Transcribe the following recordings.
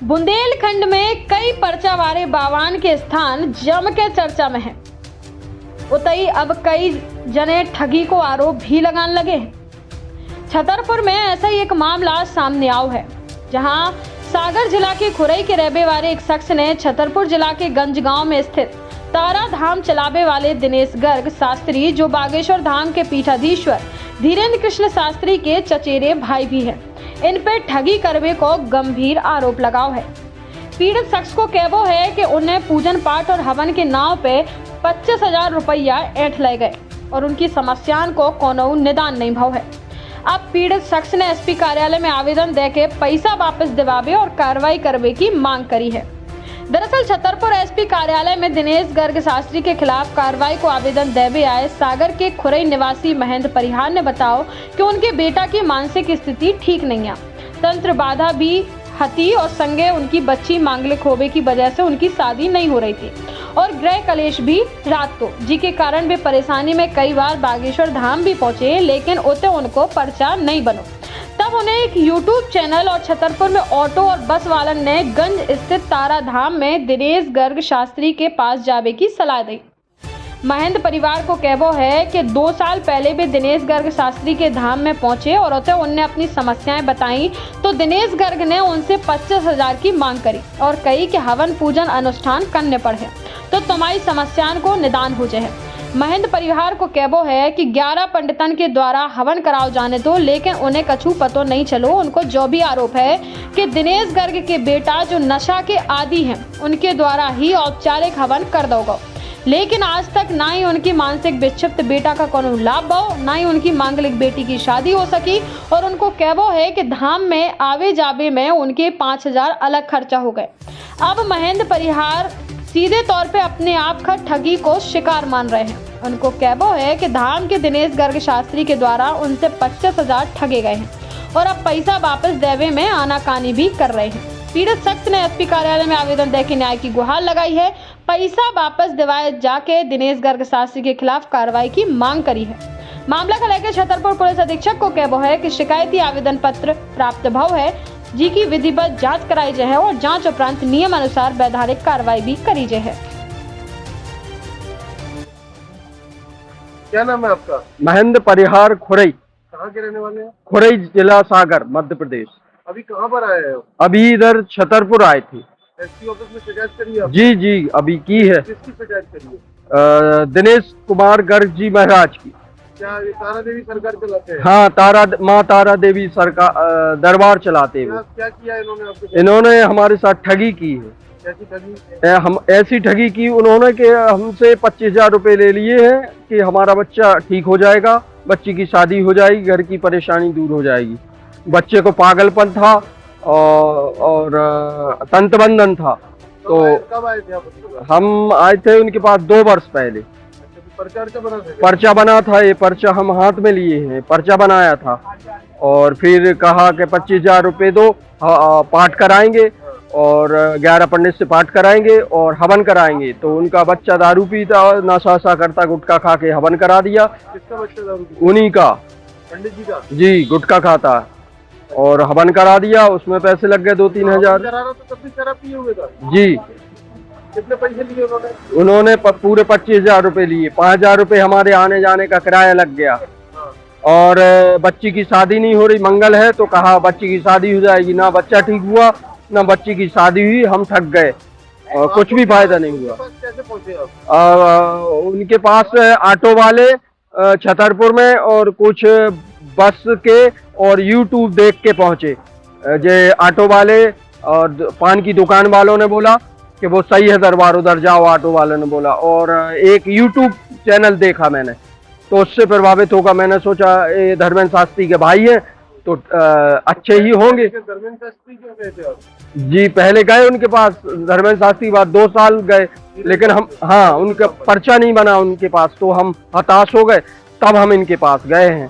बुंदेलखंड में कई पर्चा वाले बावान के स्थान जम के चर्चा में है। उतई अब कई जने ठगी को आरोप भी लगाने लगे हैं। छतरपुर में ऐसा ही एक मामला सामने आया है, जहां सागर जिला के खुरई के रहने वाले एक शख्स ने छतरपुर जिला के गंज गांव में स्थित तारा धाम चलावे वाले दिनेश गर्ग शास्त्री, जो बागेश्वर धाम के पीठाधीश्वर धीरेन्द्र कृष्ण शास्त्री के चचेरे भाई भी हैं, इन पे ठगी करने को गंभीर आरोप लगाव है। पीड़ित शख्स को कहबो है कि उन्हें पूजन पाठ और हवन के नाव पे 25,000 रुपया ऐंठ ले गए और उनकी समस्याओं को कोनो निदान नहीं भाव है। अब पीड़ित शख्स ने एसपी कार्यालय में आवेदन देके पैसा वापस दिवावे और कार्रवाई करने की मांग करी है। दरअसल छतरपुर एसपी कार्यालय में दिनेश गर्ग शास्त्री के खिलाफ कार्रवाई को आवेदन देवे आए सागर के खुरई निवासी महेंद्र परिहार ने बताओ कि उनके बेटा की मानसिक स्थिति ठीक नहीं है, तंत्र बाधा भी हती और संगे उनकी बच्ची मांगलिक होने की वजह से उनकी शादी नहीं हो रही थी और गृह कलेश भी रात को, जी के कारण वे परेशानी में कई बार बागेश्वर धाम भी पहुंचे, लेकिन उते उनको पर्चा नहीं बनो। तब उन्हें एक यूट्यूब चैनल और छतरपुर में ऑटो और बस वालन ने गंज स्थित तारा धाम में दिनेश गर्ग शास्त्री के पास जाने की सलाह दी। महेंद्र परिवार को कहबो है कि 2 साल पहले भी दिनेश गर्ग शास्त्री के धाम में पहुंचे और उसे उनने अपनी समस्याएं बताई, तो दिनेश गर्ग ने उनसे 25,000 की मांग करी और कही कि हवन पूजन अनुष्ठान करने पड़े तो तुम्हारी समस्याओं को निदान हो जाए। महेंद्र परिवार को कहबो है कि 11 पंडितन के द्वारा हवन कराओ जाने दो, लेकिन उन्हें कछु पतो नहीं चलो। उनको जो भी आरोप है कि दिनेश गर्ग के बेटा जो नशा के आदी हैं, उनके द्वारा ही औपचारिक हवन कर दोगे, लेकिन आज तक ना ही उनकी मानसिक विक्षिप्त बेटा का कोनो लाभ भाव, ना ही उनकी मांगलिक बेटी की शादी हो सकी और उनको कहबो है कि धाम में आवे जावे में उनके 5,000 अलग खर्चा हो गए। अब महेंद्र परिहार सीधे तौर पे अपने आप का ठगी को शिकार मान रहे हैं। उनको कहबो है कि धाम के दिनेश गर्ग शास्त्री के द्वारा उनसे 25,000 ठगे गए हैं और अब पैसा वापस देवे में आनाकानी भी कर रहे हैं। पीड़ित शख्स ने एसपी कार्यालय में आवेदन देकर न्याय की गुहार लगाई है। पैसा वापस दिवाए जाके दिनेश गर्ग शास्त्री के खिलाफ कार्रवाई की मांग करी है। मामला को लेकर छतरपुर पुलिस अधीक्षक को कहबो है कि शिकायती आवेदन पत्र प्राप्त भव है, जी की विधिवत जांच कराई जाए और जांच उपरांत नियम अनुसार वैधानिक कार्रवाई भी करी जाए। क्या नाम है आपका? महेंद्र परिहार, खुरई। कहाँ के रहने वाले हैं? खुरई जिला सागर, मध्य प्रदेश। अभी कहाँ पर आए हैं? अभी इधर छतरपुर आए थे। एसपी ऑफिस में शिकायत करी है? जी जी, अभी की है। किसकी शिकायत करी है? दिनेश कुमार गर्ग जी महाराज की। क्या ये तारा देवी सरकार चलाते हैं? हाँ, माँ तारा देवी सरकार दरबार चलाते हैं। क्या किया इन्होंने आपके? इन्होंने हमारे साथ ठगी की है। कैसी ठगी? हम ऐसी ठगी की उन्होंने कि हमसे 25,000 रुपए ले लिए हैं कि हमारा बच्चा ठीक हो जाएगा, बच्ची की शादी हो जाएगी, घर की परेशानी दूर हो जाएगी। बच्चे को पागलपन था और तंतबंधन था। तो कब आए थे आप? हम आए थे उनके पास 2 वर्ष पहले। पर्चा बना था, ये पर्चा हम हाथ में लिए हैं, पर्चा बनाया था और फिर कहा कि 25,000 रुपये दो, पाठ कराएंगे और 11 पंडित से पाठ कराएंगे और हवन कराएंगे। तो उनका बच्चा दारू पीता, नशा करता, गुटखा खा के हवन करा दिया। किसका बच्चा दारू पीता? उन्हीं का, पंडित जी का। जी, गुटखा खाता और हवन करा दिया। उसमें पैसे लग गए 2-3 हजार। तो तब भी शराब पिए हुए था? जी। कितने पैसे लिए उन्होंने? उन्होंने पूरे 25,000 रुपये लिए। 5,000 रुपये हमारे आने जाने का किराया लग गया और बच्ची की शादी नहीं हो रही। मंगल है तो कहा बच्ची की शादी हो जाएगी, ना बच्चा ठीक हुआ ना बच्ची की शादी हुई। हम थक गए और कुछ भी फायदा नहीं हुआ। कैसे पहुंचे आप? उनके पास ऑटो वाले छतरपुर में और कुछ बस के और यूट्यूब देख के पहुंचे। जे ऑटो वाले और पान की दुकान वालों ने बोला कि वो सही है दरबार, उधर जाओ, ऑटो वालों ने बोला। और एक यूट्यूब चैनल देखा मैंने तो उससे प्रभावित होकर मैंने सोचा ये धर्मेंद्र शास्त्री के भाई हैं तो अच्छे ही होंगे। धर्मेंद्र शास्त्री क्यों गए थे आप? जी, पहले गए उनके पास धर्मेंद्र शास्त्री, बाद 2 साल गए, लेकिन हम उनका पर्चा नहीं बना उनके पास, तो हम हताश हो गए। तब हम इनके पास गए हैं।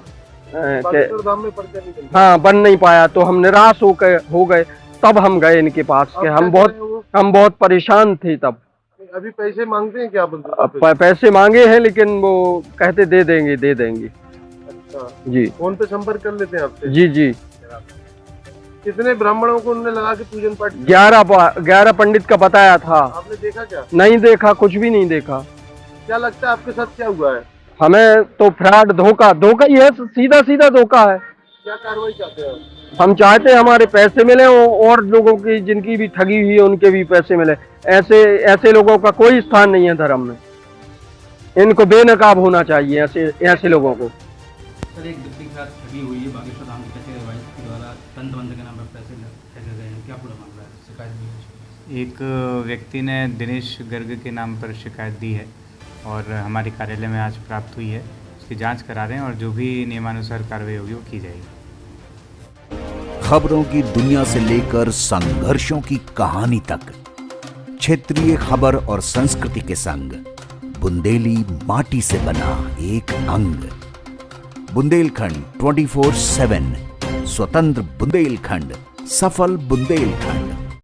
बन नहीं पाया तो हम निराश हो गए। तब हम गए इनके पास के हम बहुत परेशान थे। तब अभी पैसे मांगते हैं क्या? पैसे मांगे हैं लेकिन वो कहते दे देंगे। अच्छा जी। फोन पे संपर्क कर लेते हैं आपसे? जी जी। कितने ब्राह्मणों को उन्होंने लगा के पूजन पाठ किया? 11 पंडित का बताया था। आपने देखा क्या? नहीं देखा, कुछ भी नहीं देखा। क्या लगता है आपके साथ क्या हुआ है? हमें तो फ्रॉड, धोखा ही है, सीधा सीधा धोखा है। क्या कार्रवाई चाहते हैं आप? हम चाहते हैं हमारे पैसे मिले और लोगों की जिनकी भी ठगी हुई है उनके भी पैसे मिले। ऐसे लोगों का कोई स्थान नहीं है धर्म में। इनको बेनकाब होना चाहिए ऐसे लोगों को। सर, एक व्यक्ति के साथ ठगी हुई है बागेश्वर धाम के कचहरी वाइस के द्वारा तंत्र मंत्र के नाम पर पैसे ठगे गए हैं, क्या पूरा मामला है? शिकायत दी है। एक व्यक्ति ने दिनेश गर्ग के नाम पर शिकायत दी है और हमारे कार्यालय में आज प्राप्त हुई है। उसकी जांच करा रहे हैं और जो भी नियमानुसार कार्रवाई होगी वो की जाएगी। खबरों की दुनिया से लेकर संघर्षों की कहानी तक, क्षेत्रीय खबर और संस्कृति के संग बुंदेली माटी से बना एक अंग। बुंदेलखंड 24/7, स्वतंत्र बुंदेलखंड, सफल बुंदेलखंड।